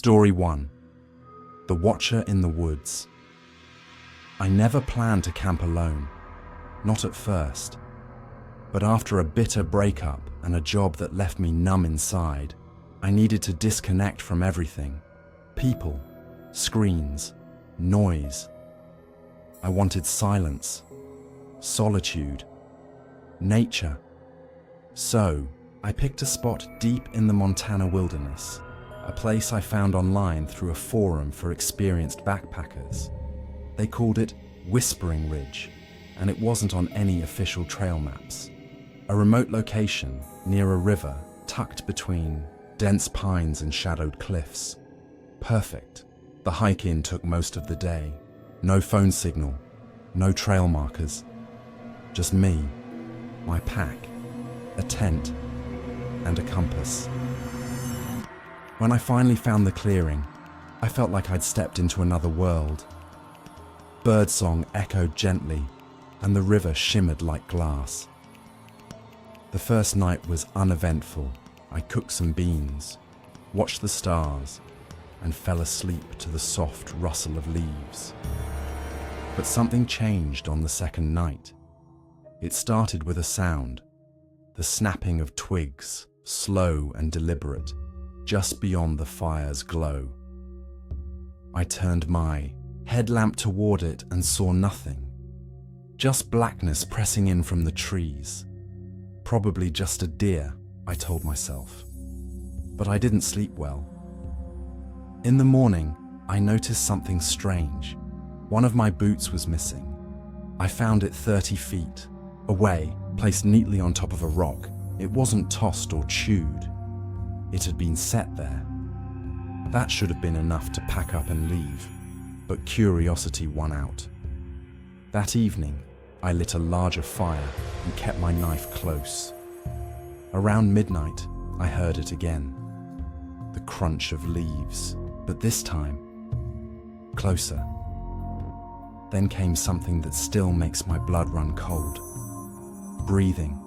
Story 1. The Watcher in the Woods. I never planned to camp alone, not at first. But after a bitter breakup and a job that left me numb inside, I needed to disconnect from everything. People, screens, noise. I wanted silence, solitude, nature. So, I picked a spot deep in the Montana wilderness, a place I found online through a forum for experienced backpackers. They called it Whispering Ridge, and it wasn't on any official trail maps. A remote location near a river tucked between dense pines and shadowed cliffs. Perfect. The hike-in took most of the day. No phone signal, no trail markers. Just me, my pack, a tent, and a compass. When I finally found the clearing, I felt like I'd stepped into another world. Birdsong echoed gently, and the river shimmered like glass. The first night was uneventful. I cooked some beans, watched the stars, and fell asleep to the soft rustle of leaves. But something changed on the second night. It started with a sound, the snapping of twigs, slow and deliberate, just beyond the fire's glow. I turned my headlamp toward it and saw nothing, just blackness pressing in from the trees. Probably just a deer, I told myself. But I didn't sleep well. In the morning, I noticed something strange. One of my boots was missing. I found it 30 feet away, placed neatly on top of a rock. It wasn't tossed or chewed. It had been set there. That should have been enough to pack up and leave, but curiosity won out. That evening, I lit a larger fire and kept my knife close. Around midnight, I heard it again. The crunch of leaves, but this time, closer. Then came something that still makes my blood run cold. Breathing,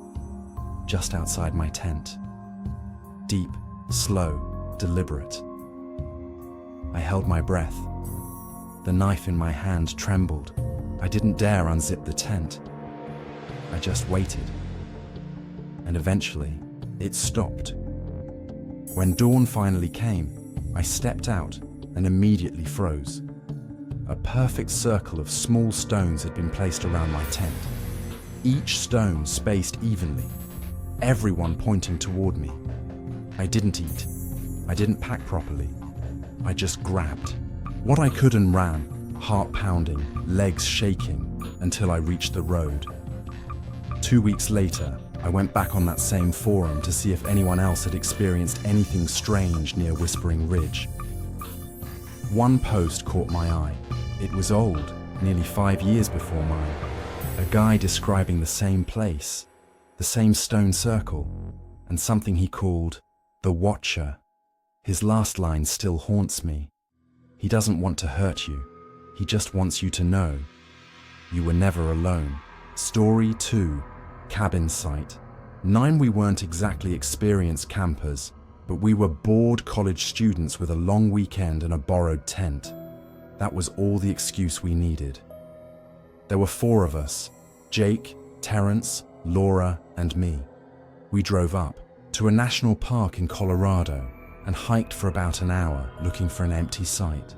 just outside my tent. Deep, slow, deliberate. I held my breath. The knife in my hand trembled. I didn't dare unzip the tent. I just waited. And eventually, it stopped. When dawn finally came, I stepped out and immediately froze. A perfect circle of small stones had been placed around my tent, each stone spaced evenly, everyone pointing toward me. I didn't eat. I didn't pack properly. I just grabbed what I could and ran, heart pounding, legs shaking, until I reached the road. 2 weeks later, I went back on that same forum to see if anyone else had experienced anything strange near Whispering Ridge. One post caught my eye. It was old, nearly 5 years before mine. A guy describing the same place, the same stone circle, and something he called the Watcher. His last line still haunts me. He doesn't want to hurt you. He just wants you to know you were never alone. Story 2. Cabin site. 9. We weren't exactly experienced campers, but we were bored college students with a long weekend and a borrowed tent. That was all the excuse we needed. There were 4 of us: Jake, Terrence, Laura, and me. We drove up to a national park in Colorado and hiked for about an hour looking for an empty site.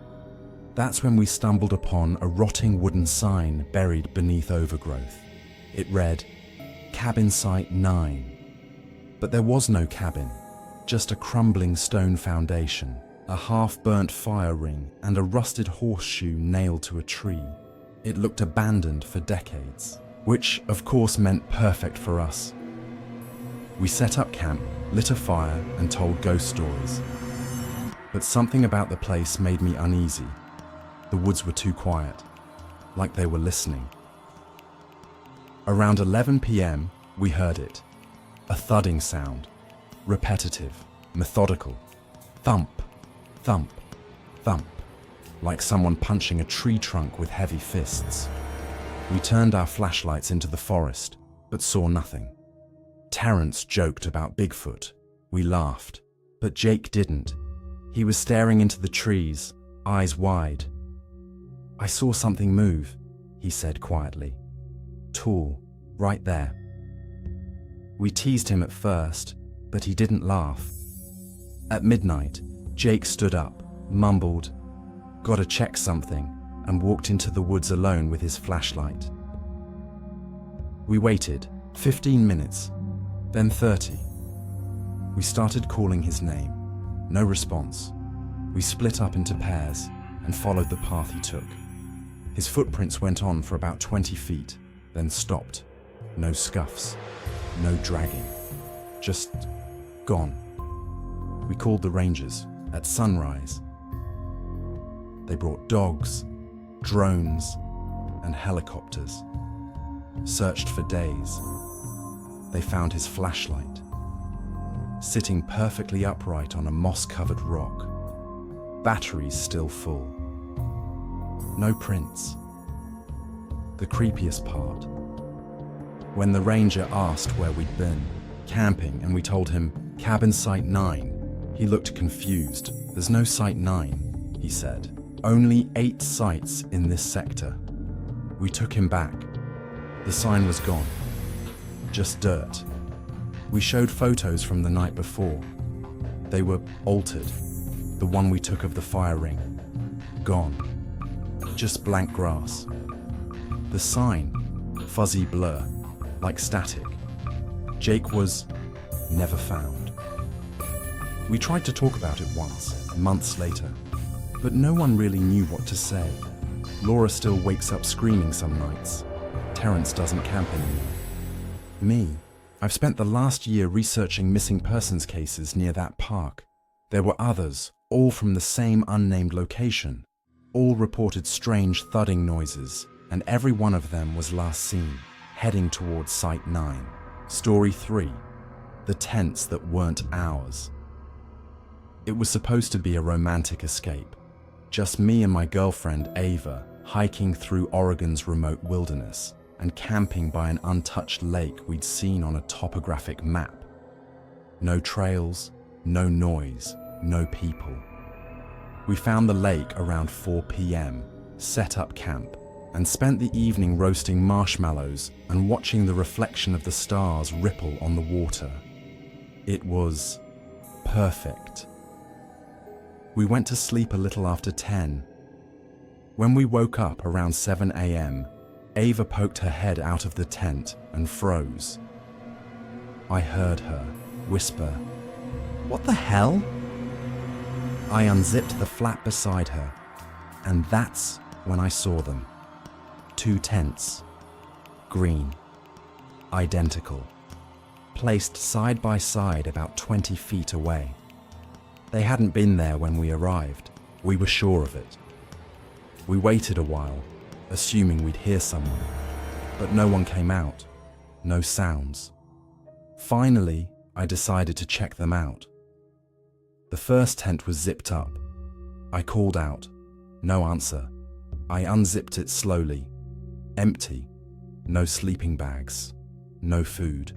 That's when we stumbled upon a rotting wooden sign buried beneath overgrowth. It read, Cabin Site 9. But there was no cabin, just a crumbling stone foundation, a half-burnt fire ring, and a rusted horseshoe nailed to a tree. It looked abandoned for decades, which of course meant perfect for us. We set up camp, lit a fire, and told ghost stories. But something about the place made me uneasy. The woods were too quiet, like they were listening. Around 11 p.m., we heard it. A thudding sound, repetitive, methodical. Thump, thump, thump, like someone punching a tree trunk with heavy fists. We turned our flashlights into the forest, but saw nothing. Terrence joked about Bigfoot. We laughed, but Jake didn't. He was staring into the trees, eyes wide. "I saw something move," he said quietly. "Tall, right there." We teased him at first, but he didn't laugh. At midnight, Jake stood up, mumbled, "Gotta check something," and walked into the woods alone with his flashlight. We waited 15 minutes, then 30. We started calling his name. No response. We split up into pairs and followed the path he took. His footprints went on for about 20 feet, then stopped. No scuffs, no dragging, just gone. We called the rangers at sunrise. They brought dogs, drones, and helicopters. Searched for days. They found his flashlight, sitting perfectly upright on a moss-covered rock. Batteries still full. No prints. The creepiest part, when the ranger asked where we'd been, camping, and we told him, "Cabin Site 9, he looked confused. "There's no Site 9, he said. "Only 8 sites in this sector." We took him back. The sign was gone. Just dirt. We showed photos from the night before. They were altered. The one we took of the fire ring. Gone. Just blank grass. The sign, fuzzy blur, like static. Jake was never found. We tried to talk about it once, months later, but no one really knew what to say. Laura still wakes up screaming some nights. Terrence doesn't camp anymore. Me, I've spent the last year researching missing persons cases near that park. There were others, all from the same unnamed location. All reported strange thudding noises, and every one of them was last seen, heading towards Site 9. Story 3. The tents that weren't ours. It was supposed to be a romantic escape. Just me and my girlfriend, Ava, hiking through Oregon's remote wilderness and camping by an untouched lake we'd seen on a topographic map. No trails, no noise, no people. We found the lake around 4 p.m., set up camp, and spent the evening roasting marshmallows and watching the reflection of the stars ripple on the water. It was perfect. We went to sleep a little after 10. When we woke up around 7 a.m., Ava poked her head out of the tent and froze. I heard her whisper, "What the hell?" I unzipped the flap beside her, and that's when I saw them. 2 tents, green, identical, placed side by side about 20 feet away. They hadn't been there when we arrived. We were sure of it. We waited a while, assuming we'd hear someone, but no one came out, no sounds. Finally, I decided to check them out. The first tent was zipped up. I called out, no answer. I unzipped it slowly, empty, no sleeping bags, no food,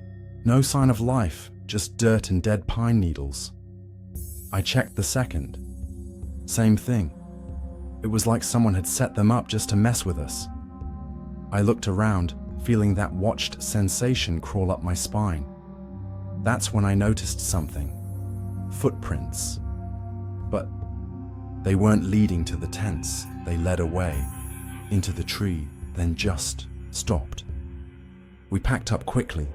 no sign of life, just dirt and dead pine needles. I checked the second. Same thing. It was like someone had set them up just to mess with us. I looked around, feeling that watched sensation crawl up my spine. That's when I noticed something. Footprints. But they weren't leading to the tents. They led away, into the tree, then just stopped. We packed up quickly.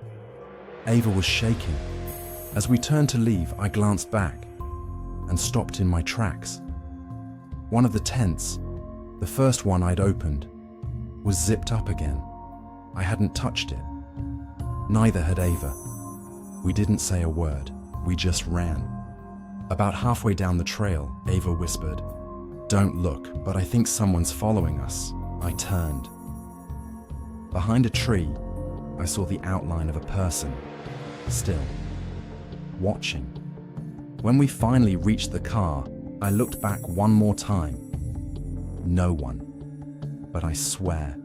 Ava was shaking. As we turned to leave, I glanced back and stopped in my tracks. One of the tents, the first one I'd opened, was zipped up again. I hadn't touched it. Neither had Ava. We didn't say a word. We just ran. About halfway down the trail, Ava whispered, "Don't look, but I think someone's following us." I turned. Behind a tree, I saw the outline of a person, still, watching. When we finally reached the car, I looked back one more time. No one. But I swear,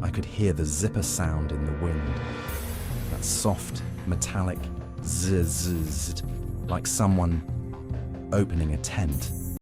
I could hear the zipper sound in the wind. That soft, metallic zzz, like someone opening a tent,